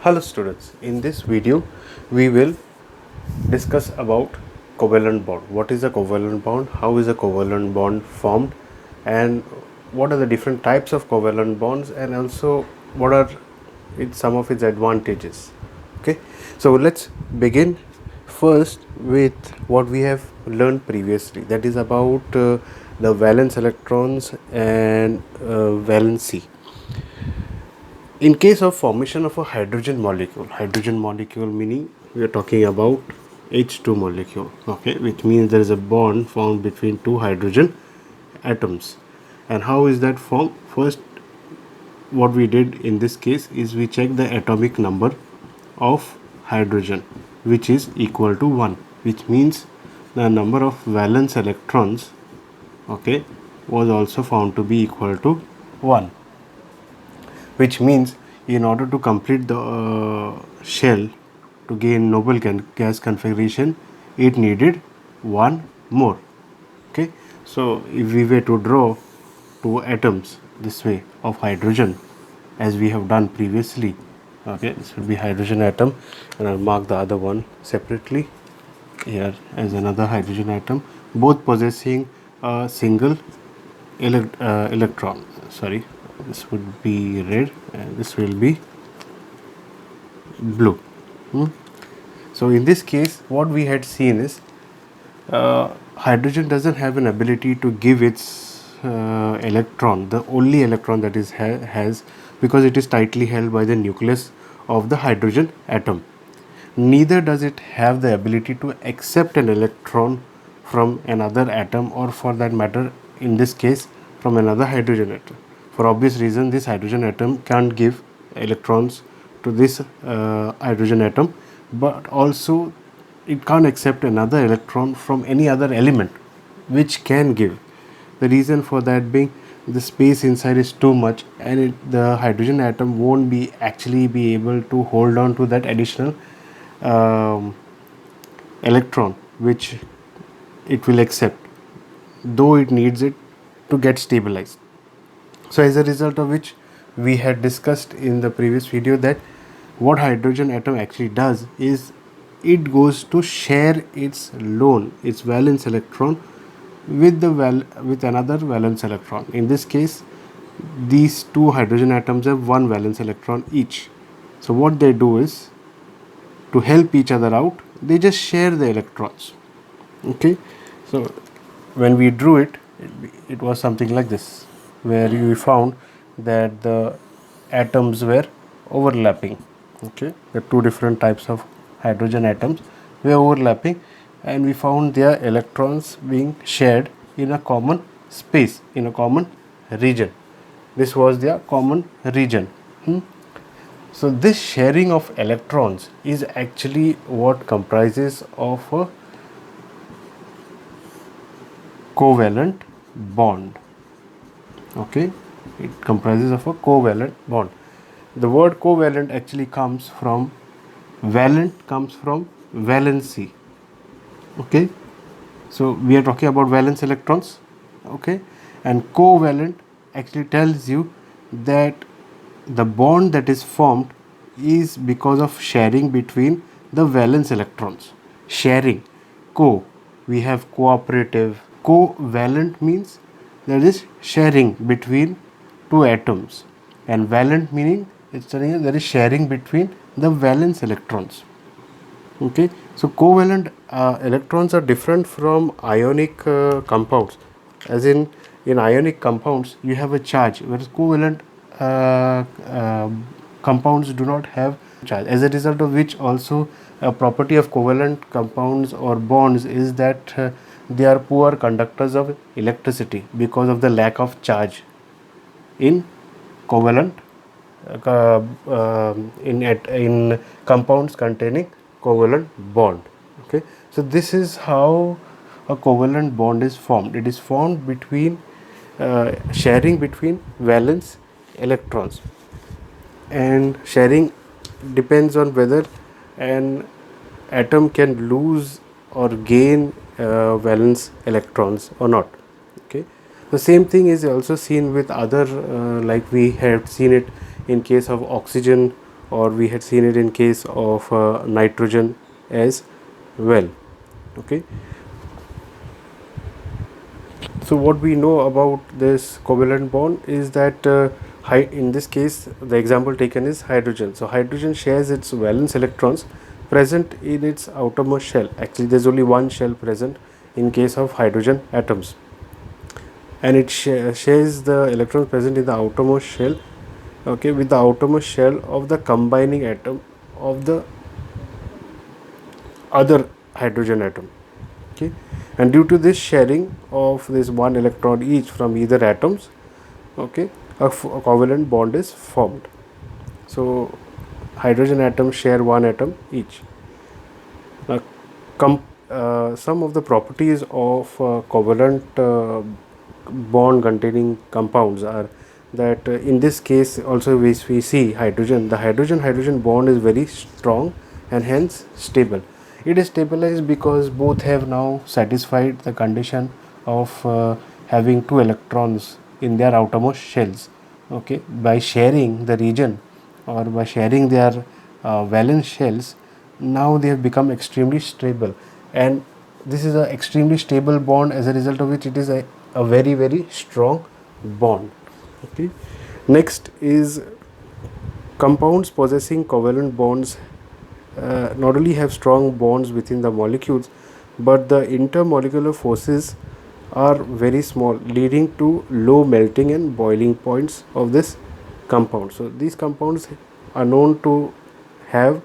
Hello students, in this video we will discuss about covalent bond. What is a covalent bond, how is a covalent bond formed, and what are the different types of covalent bonds, and also what are some of its advantages. Okay, so let's begin first with what we have learned previously, that is about the valence electrons and valency. In case of formation of a hydrogen molecule meaning we are talking about H2 molecule, okay, which means there is a bond formed between two hydrogen atoms. And how is that formed? First, what we did in this case is we checked the atomic number of hydrogen, which is equal to 1, which means the number of valence electrons, okay, was also found to be equal to 1, which means in order to complete the shell to gain noble gas configuration, it needed one more. Okay, so if we were to draw two atoms this way of hydrogen as we have done previously, okay, this will be hydrogen atom, and I'll mark the other one separately here as another hydrogen atom, both possessing a single electron. Sorry, this would be red and this will be blue. So in this case what we had seen is hydrogen doesn't have an ability to give its electron, the only electron that is has, because it is tightly held by the nucleus of the hydrogen atom. Neither does it have the ability to accept an electron from another atom, or for that matter in this case from another hydrogen atom. For obvious reason, this hydrogen atom can't give electrons to this hydrogen atom, but also it can't accept another electron from any other element which can give. The reason for that being the space inside is too much, and the hydrogen atom won't be actually be able to hold on to that additional electron which it will accept, though it needs it to get stabilized. So as a result of which we had discussed in the previous video that what hydrogen atom actually does is it goes to share its lone, its valence electron with with another valence electron. In this case these two hydrogen atoms have one valence electron each. So what they do is, to help each other out, they just share the electrons. Okay, so when we drew it, it was something like this, where we found that the atoms were overlapping. Okay, the two different types of hydrogen atoms were overlapping, and we found their electrons being shared in a common space, in a common region. This was their common region. So this sharing of electrons is actually what comprises of a covalent bond. Okay, it comprises of a covalent bond. The word covalent actually comes from comes from valency. Okay, so we are talking about valence electrons. Okay, and covalent actually tells you that the bond that is formed is because of sharing between the valence electrons. Sharing, co, we have cooperative. Covalent means there is sharing between two atoms, and valent meaning it's telling you there is sharing between the valence electrons. Okay, so covalent electrons are different from ionic compounds, as in ionic compounds you have a charge, whereas covalent compounds do not have charge, as a result of which also a property of covalent compounds or bonds is that they are poor conductors of electricity because of the lack of charge in covalent in compounds containing covalent bond. Okay, so this is how a covalent bond is formed. It is formed between sharing between valence electrons, and sharing depends on whether an atom can lose or gain valence electrons or not. Okay, the same thing is also seen with other like we have seen it in case of oxygen or we had seen it in case of nitrogen as well. Okay, so what we know about this covalent bond is that in this case the example taken is hydrogen. So hydrogen shares its valence electrons present in its outermost shell. Actually there's only one shell present in case of hydrogen atoms, and it shares the electrons present in the outermost shell, okay, with the outermost shell of the combining atom of the other hydrogen atom. Okay, and due to this sharing of this one electron each from either atoms, okay, a covalent bond is formed. So hydrogen atoms share one atom each. Now, some of the properties of covalent bond containing compounds are that in this case also we see hydrogen, the hydrogen bond is very strong and hence stable. It is stabilized because both have now satisfied the condition of having two electrons in their outermost shells. Okay, by sharing the region or by sharing their valence shells, now they have become extremely stable, and this is an extremely stable bond, as a result of which it is a very strong bond. Okay, next is compounds possessing covalent bonds not only have strong bonds within the molecules, but the intermolecular forces are very small, leading to low melting and boiling points of this compound. So these compounds are known to have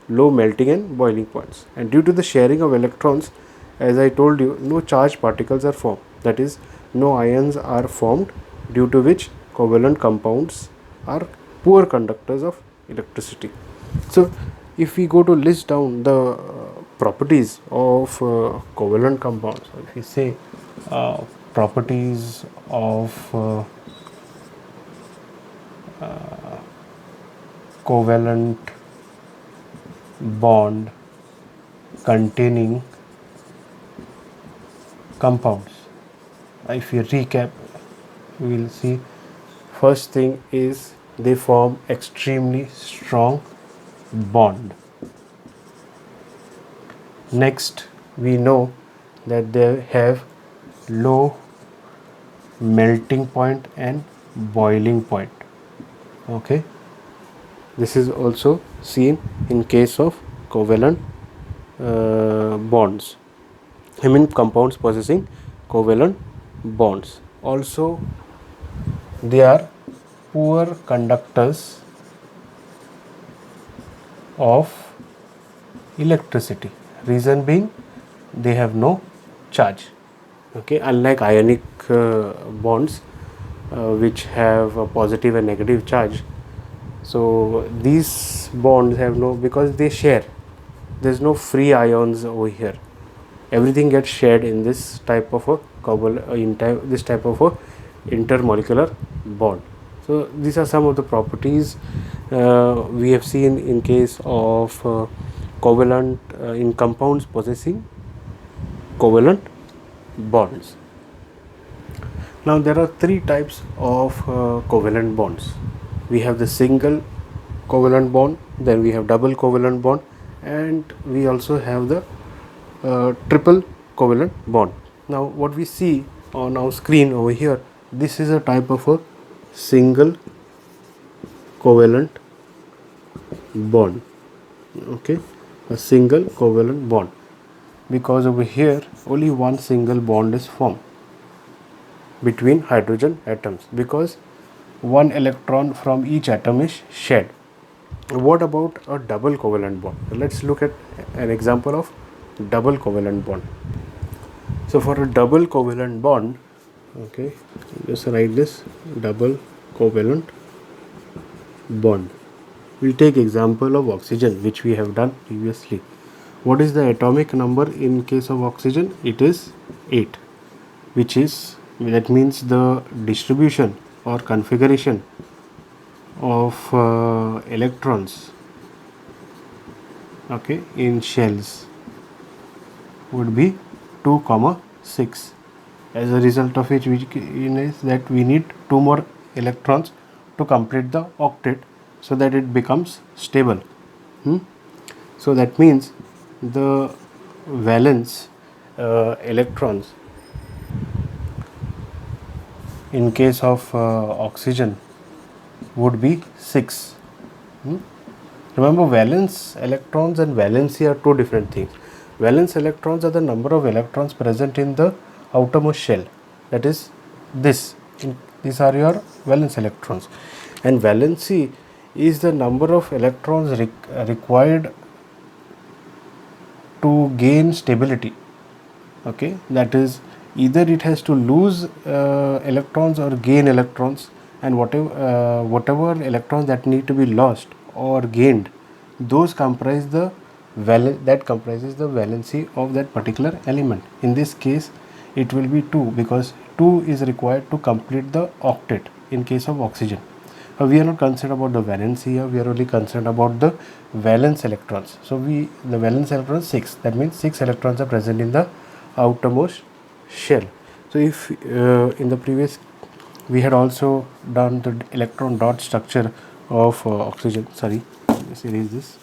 low melting and boiling points, and due to the sharing of electrons, as I told you, no charged particles are formed, that is, no ions are formed, due to which covalent compounds are poor conductors of electricity. So if we go to list down the properties of covalent compounds, so if we say properties of covalent bond containing compounds, if we recap, we will see first thing is they form extremely strong bond. Next, we know that they have low melting point and boiling point. Okay, this is also seen in case of covalent bonds, I mean compounds possessing covalent bonds. Also, they are poor conductors of electricity. Reason being, they have no charge. Okay, unlike ionic bonds, which have a positive and negative charge. So these bonds have no, because they share. There's no free ions over here. Everything gets shared in this type of a this type of a intermolecular bond. So these are some of the properties we have seen in case of covalent in compounds possessing covalent bonds. Now there are three types of covalent bonds. We have the single covalent bond, then we have double covalent bond, and we also have the triple covalent bond. Now what we see on our screen over here, this is a type of a single covalent bond. Okay, a single covalent bond, because over here only one single bond is formed between hydrogen atoms, because one electron from each atom is shared. What about a double covalent bond? Let's look at an example of double covalent bond. So for a double covalent bond, okay, just write this double covalent bond. We'll take example of oxygen, which we have done previously. What is the atomic number in case of oxygen? It is 8, that means the distribution or configuration of electrons, okay, in shells would be 2,6. As a result of which, is that we need 2 more electrons to complete the octet. so that it becomes stable. So that means the valence electrons in case of oxygen would be 6. Remember, valence electrons and valency are two different things. Valence electrons are the number of electrons present in the outermost shell, that is this. These are your valence electrons, and valency is the number of electrons required to gain stability. Okay, that is, either it has to lose electrons or gain electrons, and whatever electrons that need to be lost or gained, those comprise the comprises the valency of that particular element. In this case it will be 2, because 2 is required to complete the octet in case of oxygen. We are not concerned about the valency here, we are only concerned about the valence electrons. So the valence electrons 6, that means 6 electrons are present in the outermost shell. So if in the previous we had also done the electron dot structure of oxygen, sorry, let's erase this,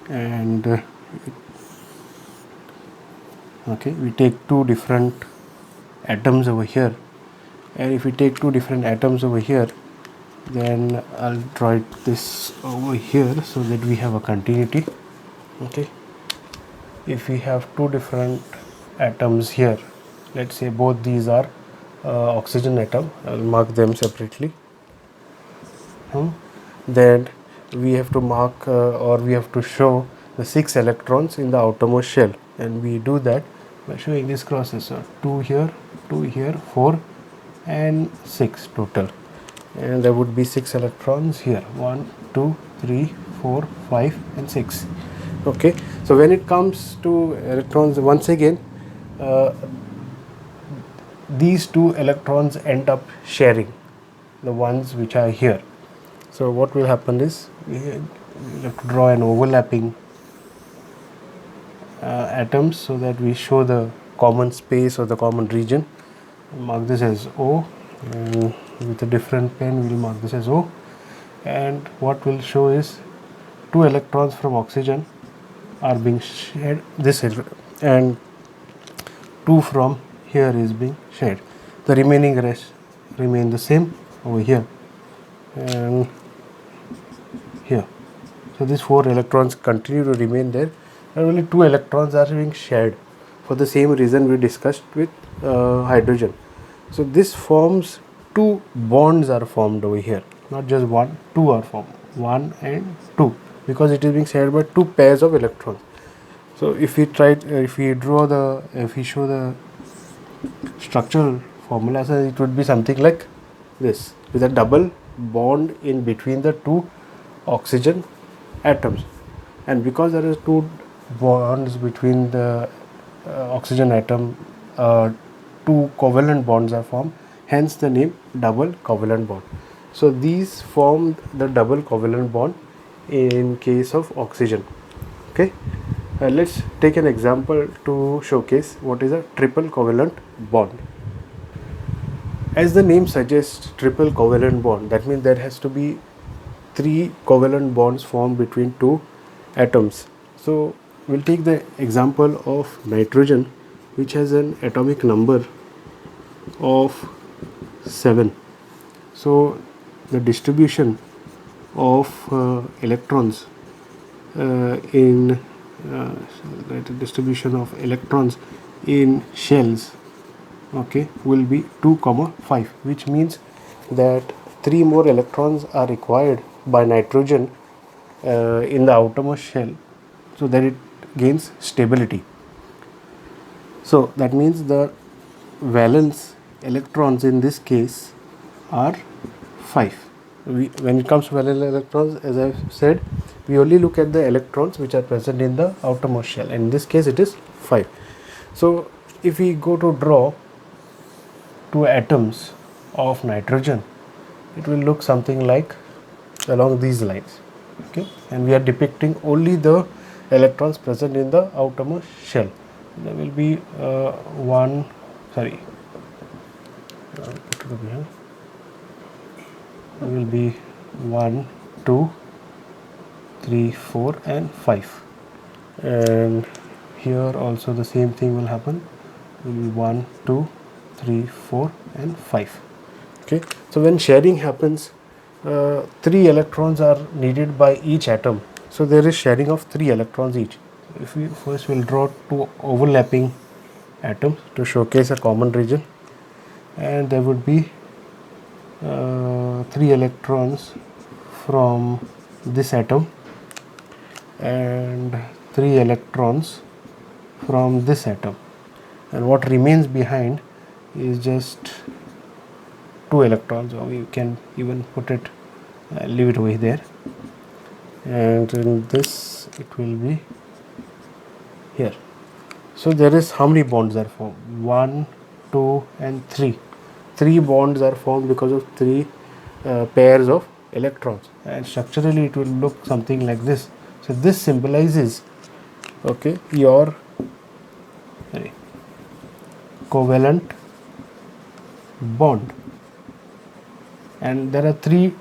and okay, we take two different atoms over here, and if we take two different atoms over here, then I'll draw this over here so that we have a continuity. Okay, if we have two different atoms here, let's say both these are oxygen atom, I'll mark them separately. Then we have to mark or we have to show the 6 electrons in the outermost shell, and we do that by showing these crosses. So 2 here, 4 and 6 total, and there would be 6 electrons here, 1 2 3 4 5 and 6. Okay, so when it comes to electrons, once again these two electrons end up sharing the ones which are here. So what will happen is we have to draw an overlapping atoms so that we show the common space or the common region. Mark this as O, and with a different pen we will mark this as O, and what will show is 2 electrons from oxygen are being shared this is, and 2 from here is being shared. The remaining rest remain the same over here and here. So these 4 electrons continue to remain there, and only 2 electrons are being shared for the same reason we discussed with hydrogen. So this forms 2 bonds are formed over here, not just 1, 2 are formed, 1 and 2, because it is being shared by 2 pairs of electrons. So if we show the structural formula, so it would be something like this, with a double bond in between the 2 oxygen atoms, and because there is 2 bonds between the oxygen atom, 2 covalent bonds are formed, hence the name double covalent bond. So these form the double covalent bond in case of oxygen. Okay, let's take an example to showcase what is a triple covalent bond. As the name suggests, triple covalent bond, that means there has to be 3 covalent bonds formed between 2 atoms. So we'll take the example of nitrogen, which has an atomic number of 7. So the distribution of electrons in shells, okay, will be 2, 5, which means that 3 more electrons are required by nitrogen in the outermost shell so that it gains stability. So that means the valence electrons in this case are 5. When it comes to valence electrons, as I have said, we only look at the electrons which are present in the outermost shell, and in this case it is 5. So if we go to draw 2 atoms of nitrogen, it will look something like along these lines. Okay, and we are depicting only the electrons present in the outermost shell. There will be will be 1, 2, 3, 4 and 5, and here also the same thing will happen, will be 1, 2, 3, 4 and 5. Okay, so when sharing happens, 3 electrons are needed by each atom, so there is sharing of 3 electrons each. If we first will draw 2 overlapping atoms to showcase a common region, and there would be 3 electrons from this atom and 3 electrons from this atom, and what remains behind is just 2 electrons, or you can even put it, leave it over there, and in this it will be here. So there is how many bonds are formed? 1, 2 and 3. 3 bonds are formed because of 3 pairs of electrons, and structurally it will look something like this. So this symbolizes, okay, your covalent bond, and there are 3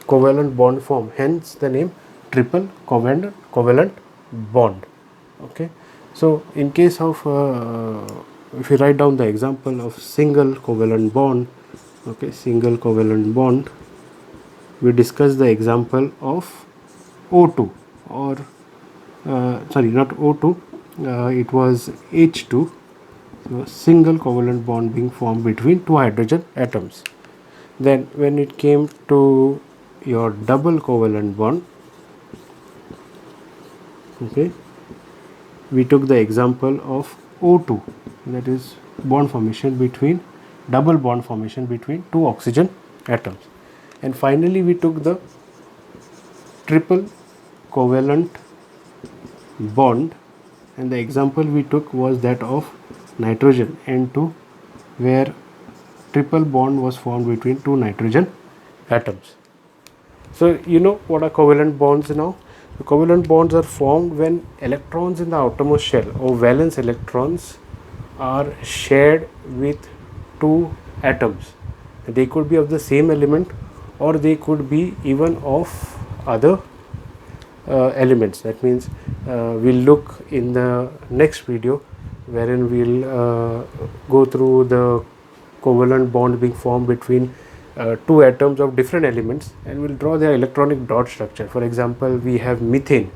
covalent bond formed, hence the name triple covalent bond. Okay, so in case of if you write down the example of single covalent bond, okay, single covalent bond, we discussed the example of O2, or sorry, not O2, it was H2. So single covalent bond being formed between 2 hydrogen atoms. Then when it came to your double covalent bond, okay, we took the example of O2, that is bond formation between, double bond formation between 2 oxygen atoms. And finally we took the triple covalent bond, and the example we took was that of nitrogen N2, where triple bond was formed between 2 nitrogen atoms. So you know what are covalent bonds now? The covalent bonds are formed when electrons in the outermost shell, or valence electrons, are shared with 2 atoms. They could be of the same element, or they could be even of other elements. That means we'll look in the next video, wherein we'll go through the covalent bond being formed between 2 atoms of different elements, and we'll draw their electronic dot structure. For example, we have methane,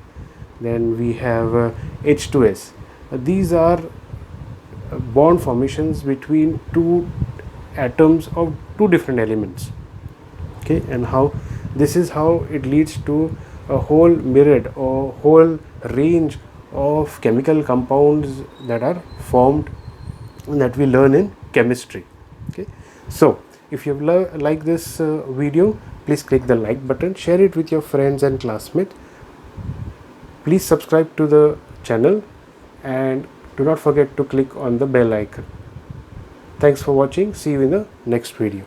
then we have H2S. These are bond formations between 2 atoms of 2 different elements. Okay, and how this is how it leads to a whole myriad or whole range of chemical compounds that are formed, that we learn in chemistry. Okay, so if you like this video, please click the like button, share it with your friends and classmates. Please subscribe to the channel, and do not forget to click on the bell icon. Thanks for watching. See you in the next video.